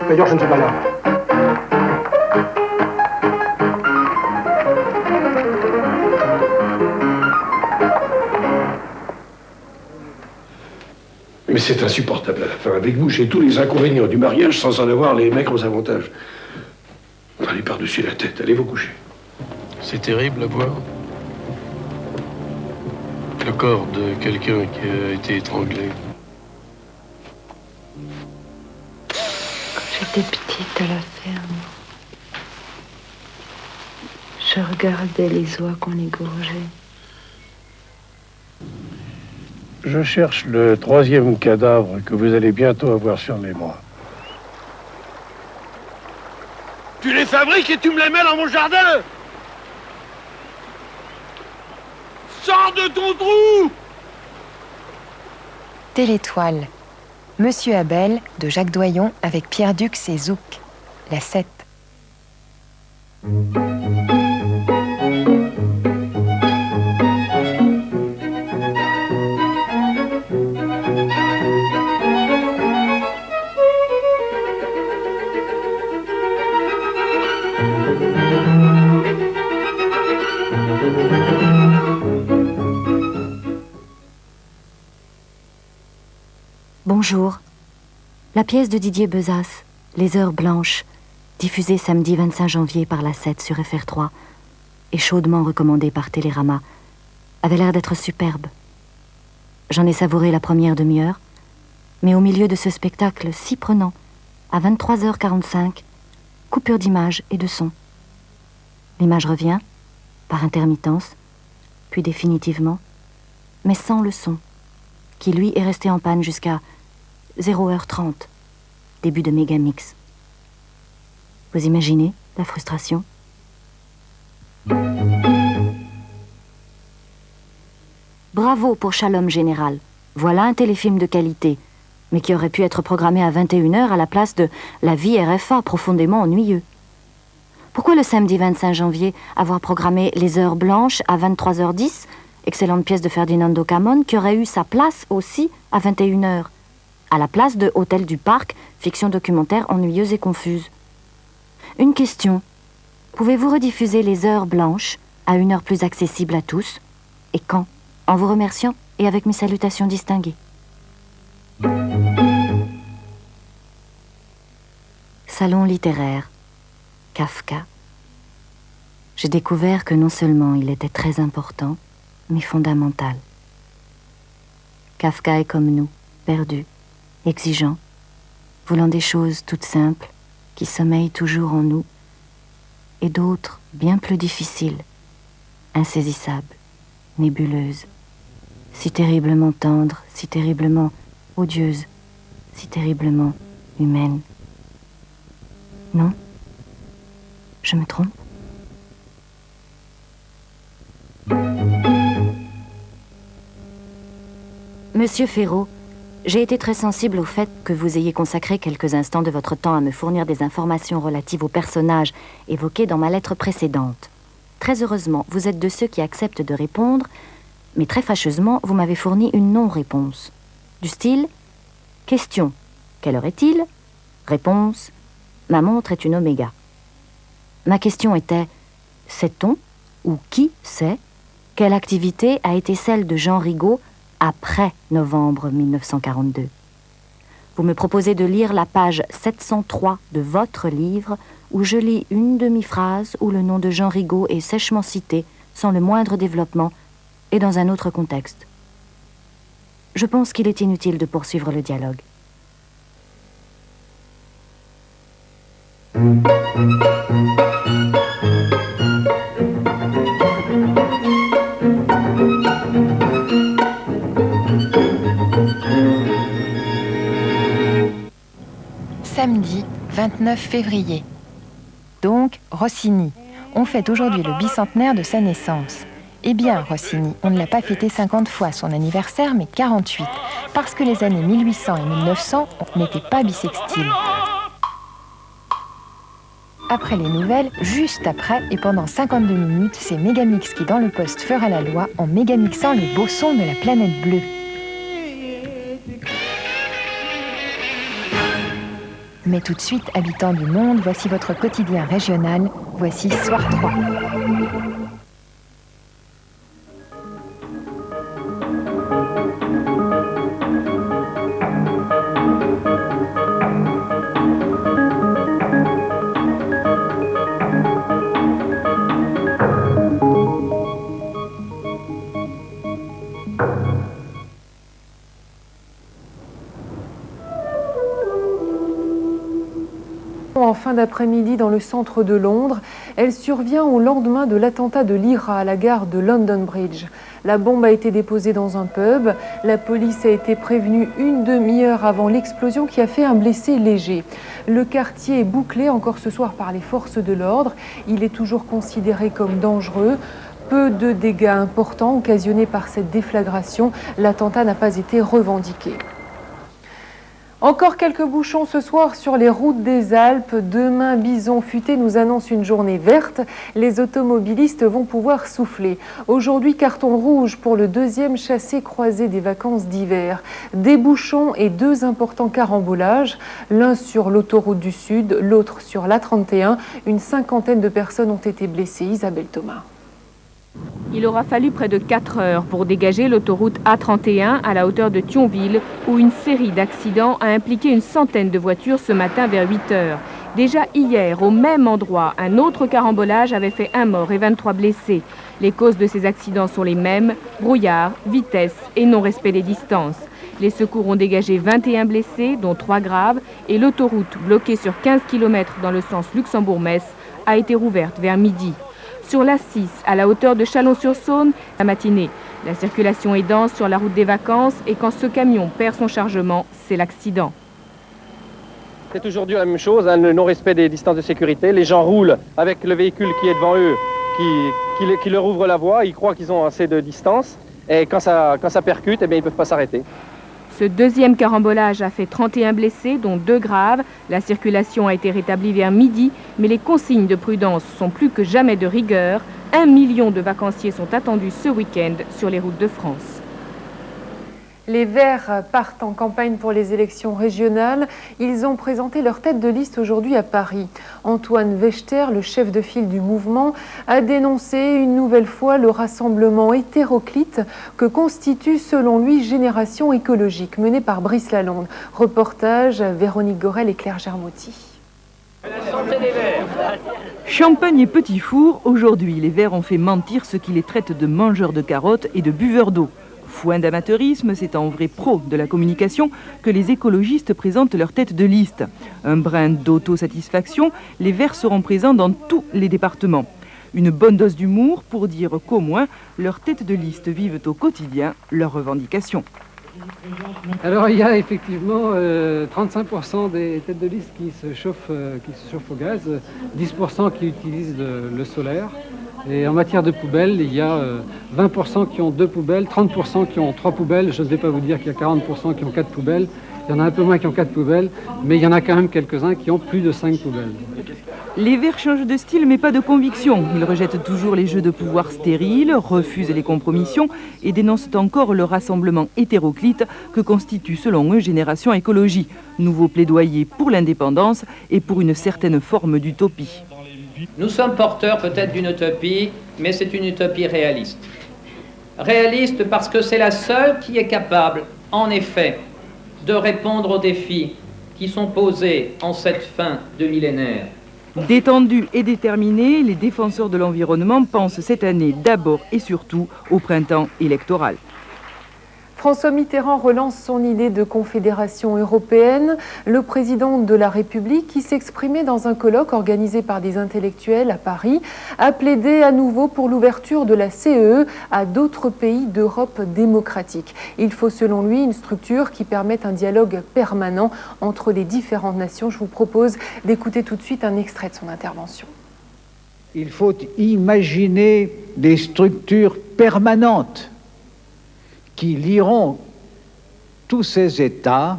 D'ailleurs, je ne sais pas là. Mais c'est insupportable à la fin. Avec vous, j'ai tous les inconvénients du mariage sans en avoir les maigres avantages. Allez par-dessus la tête, allez vous coucher. C'est terrible à voir. Le corps de quelqu'un qui a été étranglé. Quand j'étais petite à la ferme, je regardais les oies qu'on égorgeait. Je cherche le 3e cadavre que vous allez bientôt avoir sur les bras. Tu les fabriques et tu me les mets dans mon jardin. Sors de ton trou. Télétoile. Monsieur Abel de Jacques Doyon avec Pierre Dux et Zouk. La 7. Bonjour. La pièce de Didier Bezas, Les Heures Blanches, diffusée samedi 25 janvier par la 7 sur FR3 et chaudement recommandée par Télérama, avait l'air d'être superbe. J'en ai savouré la première demi-heure, mais au milieu de ce spectacle si prenant, à 23h45, coupure d'image et de son. L'image revient, par intermittence, puis définitivement, mais sans le son, qui lui est resté en panne jusqu'à 0h30, début de Mégamix. Vous imaginez la frustration? Bravo pour Shalom Général. Voilà un téléfilm de qualité, mais qui aurait pu être programmé à 21h à la place de La vie RFA, profondément ennuyeux. Pourquoi le samedi 25 janvier avoir programmé Les Heures Blanches à 23h10, excellente pièce de Ferdinando Camon, qui aurait eu sa place aussi à 21h, à la place de Hôtel du Parc, fiction documentaire ennuyeuse et confuse? Une question. Pouvez-vous rediffuser Les Heures Blanches à une heure plus accessible à tous? Et quand? En vous remerciant et avec mes salutations distinguées. Salon littéraire. Kafka. J'ai découvert que non seulement il était très important, mais fondamental. Kafka est comme nous, perdu, exigeant, voulant des choses toutes simples, qui sommeillent toujours en nous, et d'autres bien plus difficiles, insaisissables, nébuleuses, si terriblement tendres, si terriblement odieuses, si terriblement humaines. Non? Je me trompe? Monsieur Ferraud, j'ai été très sensible au fait que vous ayez consacré quelques instants de votre temps à me fournir des informations relatives aux personnages évoqués dans ma lettre précédente. Très heureusement, vous êtes de ceux qui acceptent de répondre, mais très fâcheusement, vous m'avez fourni une non-réponse. Du style, question, quelle heure est-il? Réponse, ma montre est une Oméga. Ma question était, sait-on, ou qui sait, quelle activité a été celle de Jean Rigaud après novembre 1942. Vous me proposez de lire la page 703 de votre livre où je lis une demi-phrase où le nom de Jean Rigaud est sèchement cité, sans le moindre développement, et dans un autre contexte. Je pense qu'il est inutile de poursuivre le dialogue. Samedi 29 février. Donc, Rossini. On fête aujourd'hui le bicentenaire de sa naissance. Eh bien, Rossini, on ne l'a pas fêté 50 fois son anniversaire, mais 48, parce que les années 1800 et 1900 n'étaient pas bissextiles. Après les nouvelles, juste après et pendant 52 minutes, c'est Mégamix qui, dans le poste, fera la loi en mégamixant les beaux sons de la planète bleue. Mais tout de suite, habitants du monde, voici votre quotidien régional, voici Soir 3. En fin d'après-midi dans le centre de Londres, elle survient au lendemain de l'attentat de l'IRA à la gare de London Bridge. La bombe a été déposée dans un pub. La police a été prévenue une demi-heure avant l'explosion qui a fait un blessé léger. Le quartier est bouclé encore ce soir par les forces de l'ordre. Il est toujours considéré comme dangereux. Peu de dégâts importants occasionnés par cette déflagration. L'attentat n'a pas été revendiqué. Encore quelques bouchons ce soir sur les routes des Alpes. Demain, Bison Futé nous annonce une journée verte. Les automobilistes vont pouvoir souffler. Aujourd'hui, carton rouge pour le deuxième chassé-croisé des vacances d'hiver. Des bouchons et 2 importants carambolages, l'un sur l'autoroute du Sud, l'autre sur l'A31. Une 50aine de personnes ont été blessées. Isabelle Thomas. Il aura fallu près de 4 heures pour dégager l'autoroute A31 à la hauteur de Thionville, où une série d'accidents a impliqué une centaine de voitures ce matin vers 8 heures. Déjà hier, au même endroit, un autre carambolage avait fait 1 mort et 23 blessés. Les causes de ces accidents sont les mêmes, brouillard, vitesse et non-respect des distances. Les secours ont dégagé 21 blessés, dont 3 graves, et l'autoroute, bloquée sur 15 km dans le sens Luxembourg-Metz, a été rouverte vers midi. Sur l'A6, à la hauteur de Chalon-sur-Saône, la matinée. La circulation est dense sur la route des vacances et quand ce camion perd son chargement, c'est l'accident. C'est aujourd'hui la même chose, le non-respect des distances de sécurité. Les gens roulent avec le véhicule qui est devant eux, qui leur ouvre la voie, ils croient qu'ils ont assez de distance et quand ça percute, eh bien, ils ne peuvent pas s'arrêter. Ce deuxième carambolage a fait 31 blessés, dont 2 graves. La circulation a été rétablie vers midi, mais les consignes de prudence sont plus que jamais de rigueur. 1 million de vacanciers sont attendus ce week-end sur les routes de France. Les Verts partent en campagne pour les élections régionales. Ils ont présenté leur tête de liste aujourd'hui à Paris. Antoine Wechter, le chef de file du mouvement, a dénoncé une nouvelle fois le rassemblement hétéroclite que constitue selon lui Génération écologique, mené par Brice Lalonde. Reportage Véronique Gorel et Claire Germotti. Champagne et petit four, aujourd'hui les Verts ont fait mentir ceux qui les traitent de mangeurs de carottes et de buveurs d'eau. Foin d'amateurisme, c'est en vrai pro de la communication que les écologistes présentent leur tête de liste. Un brin d'autosatisfaction, les Verts seront présents dans tous les départements. Une bonne dose d'humour pour dire qu'au moins, leurs têtes de liste vivent au quotidien leurs revendications. Alors il y a effectivement 35% des têtes de liste qui se chauffent au gaz, 10% qui utilisent le solaire. Et en matière de poubelles, il y a 20% qui ont 2 poubelles, 30% qui ont 3 poubelles. Je ne vais pas vous dire qu'il y a 40% qui ont 4 poubelles. Il y en a un peu moins qui ont 4 poubelles, mais il y en a quand même quelques-uns qui ont plus de 5 poubelles. Les Verts changent de style mais pas de conviction. Ils rejettent toujours les jeux de pouvoir stériles, refusent les compromissions et dénoncent encore le rassemblement hétéroclite que constitue selon eux Génération Écologie. Nouveau plaidoyer pour l'indépendance et pour une certaine forme d'utopie. Nous sommes porteurs peut-être d'une utopie, mais c'est une utopie réaliste. Réaliste parce que c'est la seule qui est capable, en effet, de répondre aux défis qui sont posés en cette fin de millénaire. Détendus et déterminés, les défenseurs de l'environnement pensent cette année d'abord et surtout au printemps électoral. François Mitterrand relance son idée de confédération européenne. Le président de la République, qui s'exprimait dans un colloque organisé par des intellectuels à Paris, a plaidé à nouveau pour l'ouverture de la CEE à d'autres pays d'Europe démocratique. Il faut selon lui une structure qui permette un dialogue permanent entre les différentes nations. Je vous propose d'écouter tout de suite un extrait de son intervention. Il faut imaginer des structures permanentes qui lieront tous ces États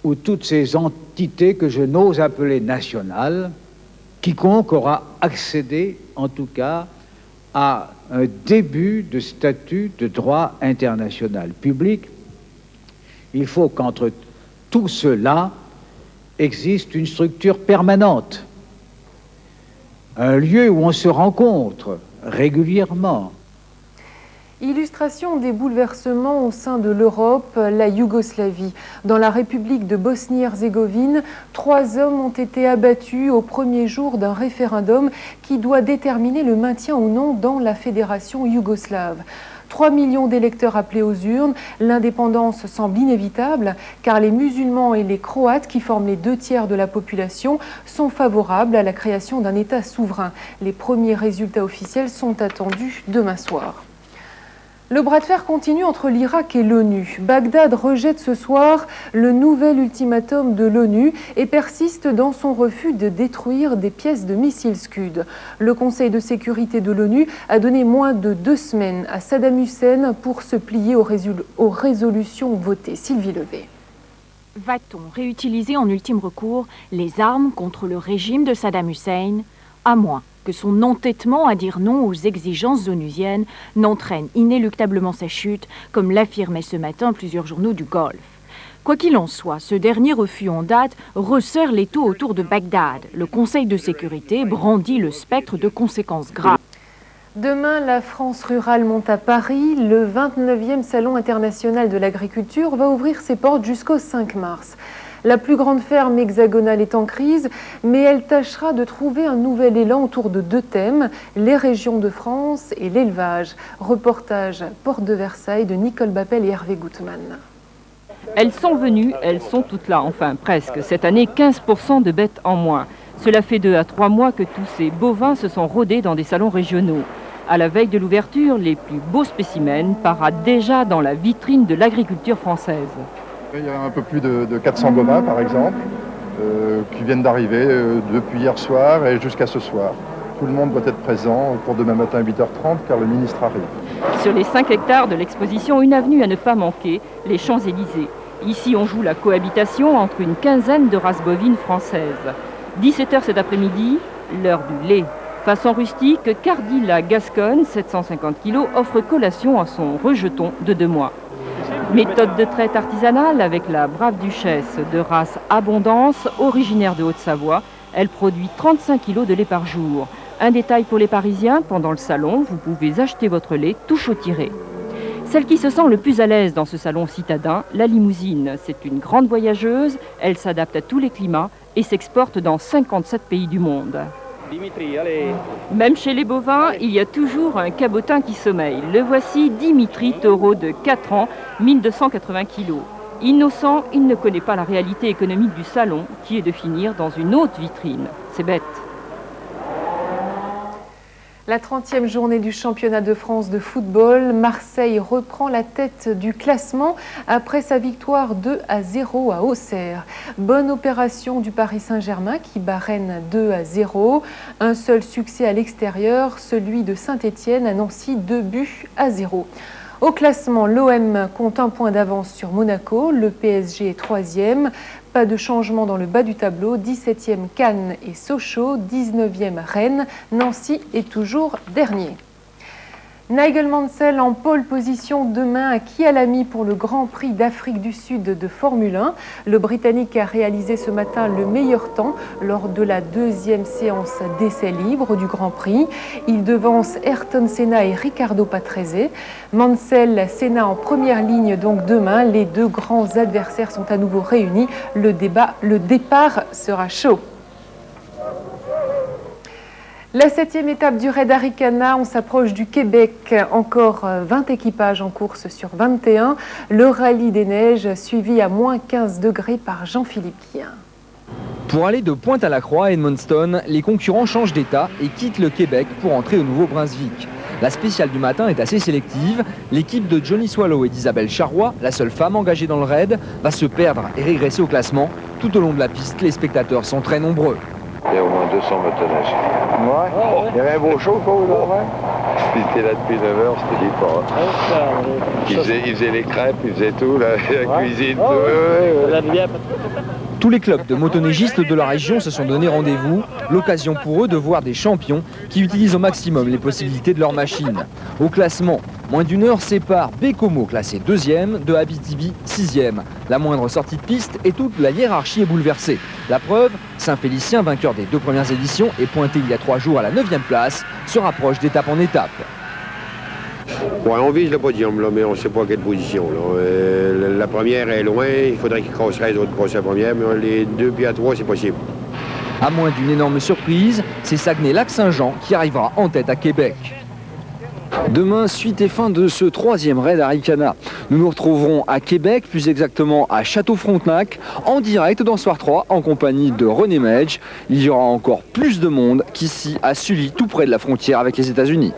ou toutes ces entités que je n'ose appeler nationales, quiconque aura accédé en tout cas à un début de statut de droit international public. Il faut qu'entre tout cela, existe une structure permanente, un lieu où on se rencontre régulièrement. Illustration des bouleversements au sein de l'Europe, la Yougoslavie. Dans la République de Bosnie-Herzégovine, 3 hommes ont été abattus au premier jour d'un référendum qui doit déterminer le maintien ou non dans la fédération yougoslave. 3 millions d'électeurs appelés aux urnes, l'indépendance semble inévitable car les musulmans et les croates, qui forment les 2/3 de la population, sont favorables à la création d'un État souverain. Les premiers résultats officiels sont attendus demain soir. Le bras de fer continue entre l'Irak et l'ONU. Bagdad rejette ce soir le nouvel ultimatum de l'ONU et persiste dans son refus de détruire des pièces de missiles Scud. Le Conseil de sécurité de l'ONU a donné moins de 2 semaines à Saddam Hussein pour se plier aux résolutions votées. Sylvie Levet. Va-t-on réutiliser en ultime recours les armes contre le régime de Saddam Hussein, à moins que son entêtement à dire non aux exigences onusiennes n'entraîne inéluctablement sa chute, comme l'affirmaient ce matin plusieurs journaux du Golfe. Quoi qu'il en soit, ce dernier refus en date resserre l'étau autour de Bagdad. Le Conseil de sécurité brandit le spectre de conséquences graves. Demain, la France rurale monte à Paris. Le 29e Salon international de l'agriculture va ouvrir ses portes jusqu'au 5 mars. La plus grande ferme hexagonale est en crise, mais elle tâchera de trouver un nouvel élan autour de 2 thèmes, les régions de France et l'élevage. Reportage Porte de Versailles de Nicole Bappel et Hervé Gutmann. Elles sont venues, elles sont toutes là, enfin presque. Cette année, 15% de bêtes en moins. Cela fait 2 à 3 mois que tous ces bovins se sont rodés dans des salons régionaux. À la veille de l'ouverture, les plus beaux spécimens paradent déjà dans la vitrine de l'agriculture française. Il y a un peu plus de 400 bovins, par exemple, qui viennent d'arriver depuis hier soir et jusqu'à ce soir. Tout le monde doit être présent pour demain matin à 8h30, car le ministre arrive. Sur les 5 hectares de l'exposition, une avenue à ne pas manquer, les Champs-Élysées. Ici, on joue la cohabitation entre une quinzaine de races bovines françaises. 17h cet après-midi, l'heure du lait. Façon rustique, Cardi la Gasconne, 750 kg, offre collation à son rejeton de 2 mois. Méthode de traite artisanale avec la brave duchesse de race Abondance, originaire de Haute-Savoie. Elle produit 35 kg de lait par jour. Un détail pour les Parisiens, pendant le salon, vous pouvez acheter votre lait tout chaud-tiré. Celle qui se sent le plus à l'aise dans ce salon citadin, la limousine. C'est une grande voyageuse, elle s'adapte à tous les climats et s'exporte dans 57 pays du monde. Dimitri, allez. Même chez les bovins, il y a toujours un cabotin qui sommeille. Le voici, Dimitri, taureau de 4 ans, 1280 kg. Innocent, il ne connaît pas la réalité économique du salon, qui est de finir dans une haute vitrine. C'est bête. La 30e journée du championnat de France de football, Marseille reprend la tête du classement après sa victoire 2-0 à Auxerre. Bonne opération du Paris Saint-Germain qui bat Rennes 2-0. Un seul succès à l'extérieur, celui de Saint-Étienne à Nancy, 2-0. Au classement, l'OM compte 1 point d'avance sur Monaco, le PSG est 3e. Pas de changement dans le bas du tableau, 17e Cannes et Sochaux, 19e Rennes, Nancy est toujours dernier. Nigel Mansell en pole position demain à Kyalami pour le Grand Prix d'Afrique du Sud de Formule 1. Le Britannique a réalisé ce matin le meilleur temps lors de la 2e séance d'essais libres du Grand Prix. Il devance Ayrton Senna et Riccardo Patrese. Mansell, Senna en première ligne donc demain. Les 2 grands adversaires sont à nouveau réunis. Le départ sera chaud. La 7e étape du Raid Arikana, on s'approche du Québec. Encore 20 équipages en course sur 21. Le rallye des neiges suivi à moins 15 degrés par Jean-Philippe Guien. Pour aller de Pointe-à-la-Croix à Edmundston, les concurrents changent d'état et quittent le Québec pour entrer au Nouveau-Brunswick. La spéciale du matin est assez sélective. L'équipe de Johnny Swallow et d'Isabelle Charrois, la seule femme engagée dans le raid, va se perdre et régresser au classement. Tout au long de la piste, les spectateurs sont très nombreux. Il y a au moins 200 motoneiges. Ouais. Il y avait un beau show, quoi, ouais. Il était là depuis 9h, je te dis pas. Il faisait les crêpes, il faisait tout, la cuisine. Ouais. Tous les clubs de motoneigistes de la région se sont donné rendez-vous, l'occasion pour eux de voir des champions qui utilisent au maximum les possibilités de leur machine. Au classement, moins d'une heure sépare Bécomo, classé 2e, de Abitibi, 6e. La moindre sortie de piste et toute la hiérarchie est bouleversée. La preuve, Saint-Félicien, vainqueur des 2 premières éditions et pointé il y a 3 jours à la 9e place, se rapproche d'étape en étape. Ouais, on vise le podium, là, mais on ne sait pas quelle position. Là. La première est loin, il faudrait qu'ils crosseraient les autres crosser la première, mais les 2 puis à 3, c'est possible. À moins d'une énorme surprise, c'est Saguenay-Lac-Saint-Jean qui arrivera en tête à Québec. Demain, suite et fin de ce 3e raid Arikana. Nous nous retrouverons à Québec, plus exactement à Château-Frontenac, en direct dans Soir 3, en compagnie de René Medj. Il y aura encore plus de monde qu'ici à Sully, tout près de la frontière avec les États-Unis.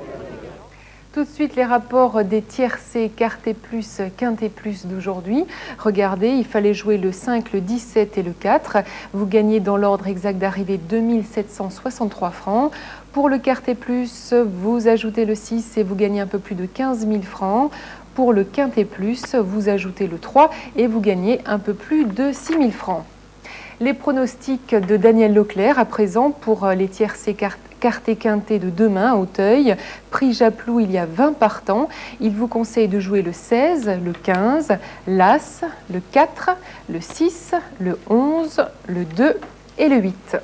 Tout de suite, les rapports des tiercés, quarté plus, quinté plus d'aujourd'hui. Regardez, il fallait jouer le 5, le 17 et le 4. Vous gagnez dans l'ordre exact d'arrivée 2763 francs. Pour le quarté plus, vous ajoutez le 6 et vous gagnez un peu plus de 15 000 francs. Pour le quinté plus, vous ajoutez le 3 et vous gagnez un peu plus de 6 000 francs. Les pronostics de Daniel Leclerc à présent pour les tiercés quarté quinté de demain à Auteuil. Prix Japlou, il y a 20 partants. Il vous conseille de jouer le 16, le 15, l'As, le 4, le 6, le 11, le 2 et le 8.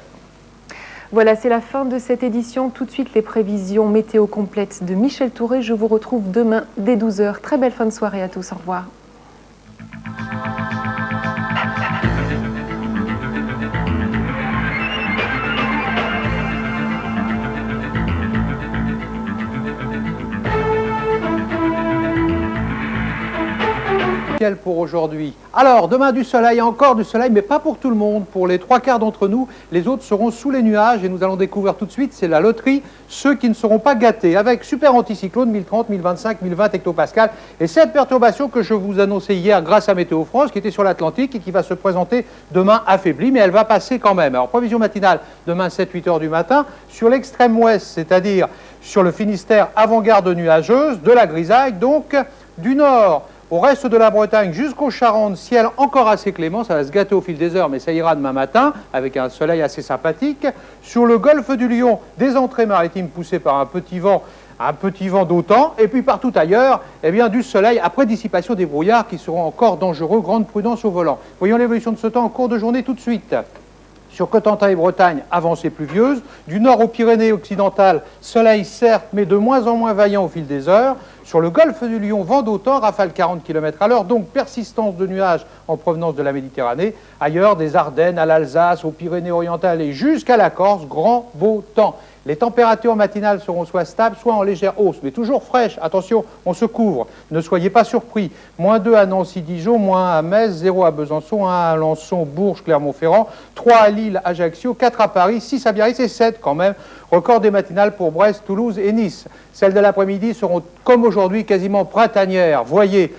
Voilà, c'est la fin de cette édition. Tout de suite, les prévisions météo complètes de Michel Touré. Je vous retrouve demain dès 12 h. Très belle fin de soirée à tous. Au revoir. Pour aujourd'hui. Alors, demain du soleil, encore du soleil, mais pas pour tout le monde. Pour les 3/4 d'entre nous, les autres seront sous les nuages et nous allons découvrir tout de suite, c'est la loterie, ceux qui ne seront pas gâtés, avec super anticyclone 1030, 1025, 1020 hectopascal et cette perturbation que je vous annonçais hier grâce à Météo France, qui était sur l'Atlantique et qui va se présenter demain affaiblie, mais elle va passer quand même. Alors, prévision matinale, demain 7-8 heures du matin, sur l'extrême ouest, c'est-à-dire sur le Finistère, avant-garde nuageuse, de la grisaille, donc du nord au reste de la Bretagne jusqu'aux Charentes, ciel encore assez clément, ça va se gâter au fil des heures, mais ça ira demain matin, avec un soleil assez sympathique. Sur le golfe du Lion, des entrées maritimes poussées par un petit vent d'autant, et puis partout ailleurs, eh bien, du soleil après dissipation des brouillards qui seront encore dangereux, grande prudence au volant. Voyons l'évolution de ce temps en cours de journée tout de suite. Sur Cotentin et Bretagne, avancée pluvieuse. Du nord aux Pyrénées occidentales, soleil certes, mais de moins en moins vaillant au fil des heures. Sur le golfe du Lion, vent d'autant, rafale 40 km à l'heure, donc persistance de nuages en provenance de la Méditerranée. Ailleurs, des Ardennes à l'Alsace, aux Pyrénées orientales et jusqu'à la Corse, grand beau temps. Les températures matinales seront soit stables, soit en légère hausse, mais toujours fraîches. Attention, on se couvre. Ne soyez pas surpris. -2 à Nancy-Dijon, -1 à Metz, 0 à Besançon, 1 à Alençon, Bourges, Clermont-Ferrand, 3 à Lille, Ajaccio, 4 à Paris, 6 à Biarritz et 7 quand même. Record des matinales pour Brest, Toulouse et Nice. Celles de l'après-midi seront, comme aujourd'hui, quasiment printanières. Voyez,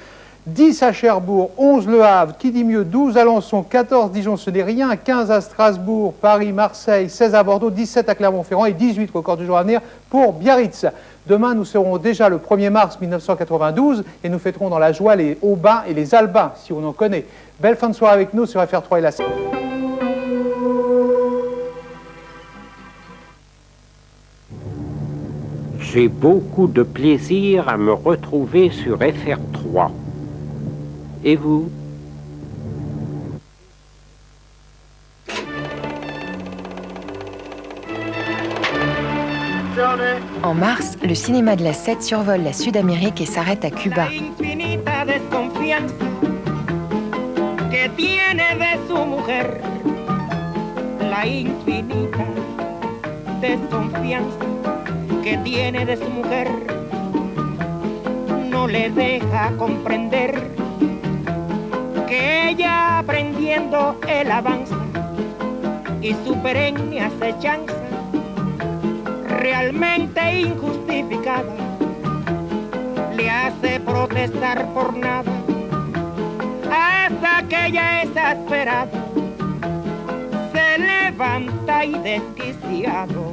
10 à Cherbourg, 11 Le Havre, qui dit mieux, 12 à Alençon, 14 Dijon, ce n'est rien, 15 à Strasbourg, Paris, Marseille, 16 à Bordeaux, 17 à Clermont-Ferrand et 18 record du jour à venir pour Biarritz. Demain, nous serons déjà le 1er mars 1992 et nous fêterons dans la joie les Aubins et les Albins, si on en connaît. Belle fin de soirée avec nous sur FR3 et la C. J'ai beaucoup de plaisir à me retrouver sur FR3. Et vous? En mars, le cinéma de la 7 survole la Sud-Amérique et s'arrête à Cuba. Que tiene de su mujer no le deja comprender que ella aprendiendo el avanza y su perenne acechanza realmente injustificada le hace protestar por nada hasta que ella exasperada se levanta y desquiciado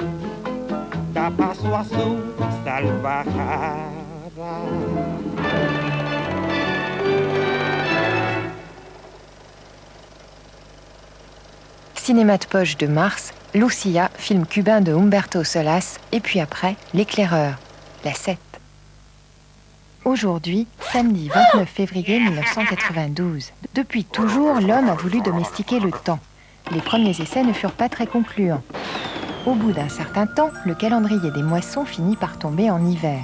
da paso a su salvajada. Cinéma de poche de Mars, Lucia, film cubain de Humberto Solas, et puis après, L'éclaireur, la 7. Aujourd'hui, samedi 29 février 1992. Depuis toujours, l'homme a voulu domestiquer le temps. Les premiers essais ne furent pas très concluants. Au bout d'un certain temps, le calendrier des moissons finit par tomber en hiver.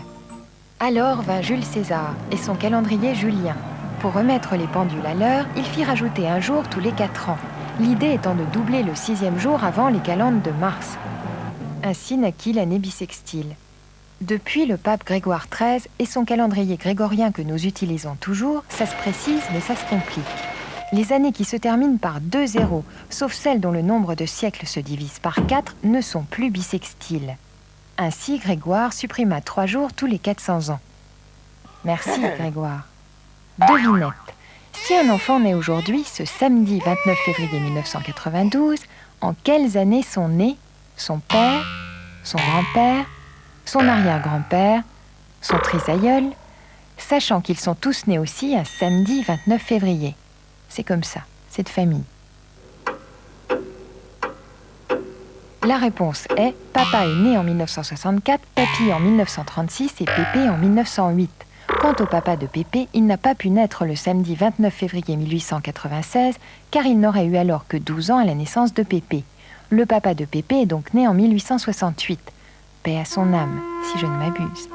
Alors vint Jules César et son calendrier julien. Pour remettre les pendules à l'heure, il fit rajouter un jour tous les 4 ans, l'idée étant de doubler le 6e jour avant les calendes de Mars. Ainsi naquit l'année bissextile. Depuis le pape Grégoire XIII et son calendrier grégorien que nous utilisons toujours, ça se précise mais ça se complique. Les années qui se terminent par 2 zéros, sauf celles dont le nombre de siècles se divise par 4, ne sont plus bissextiles. Ainsi, Grégoire supprima 3 jours tous les 400 ans. Merci, Grégoire. Devinette. Si un enfant naît aujourd'hui, ce samedi 29 février 1992, en quelles années sont nés son père, son grand-père, son arrière-grand-père, son trisaïeul, sachant qu'ils sont tous nés aussi un samedi 29 février. C'est comme ça, c'est de famille. La réponse est papa est né en 1964, papy en 1936 et Pépé en 1908. Quant au papa de Pépé, il n'a pas pu naître le samedi 29 février 1896 car il n'aurait eu alors que 12 ans à la naissance de Pépé. Le papa de Pépé est donc né en 1868. Paix à son âme, si je ne m'abuse.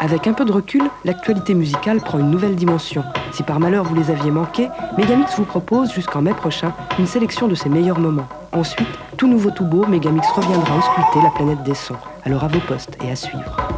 Avec un peu de recul, l'actualité musicale prend une nouvelle dimension. Si par malheur vous les aviez manqués, Megamix vous propose jusqu'en mai prochain une sélection de ses meilleurs moments. Ensuite, tout nouveau tout beau, Megamix reviendra ausculter la planète des sons. Alors à vos postes et à suivre.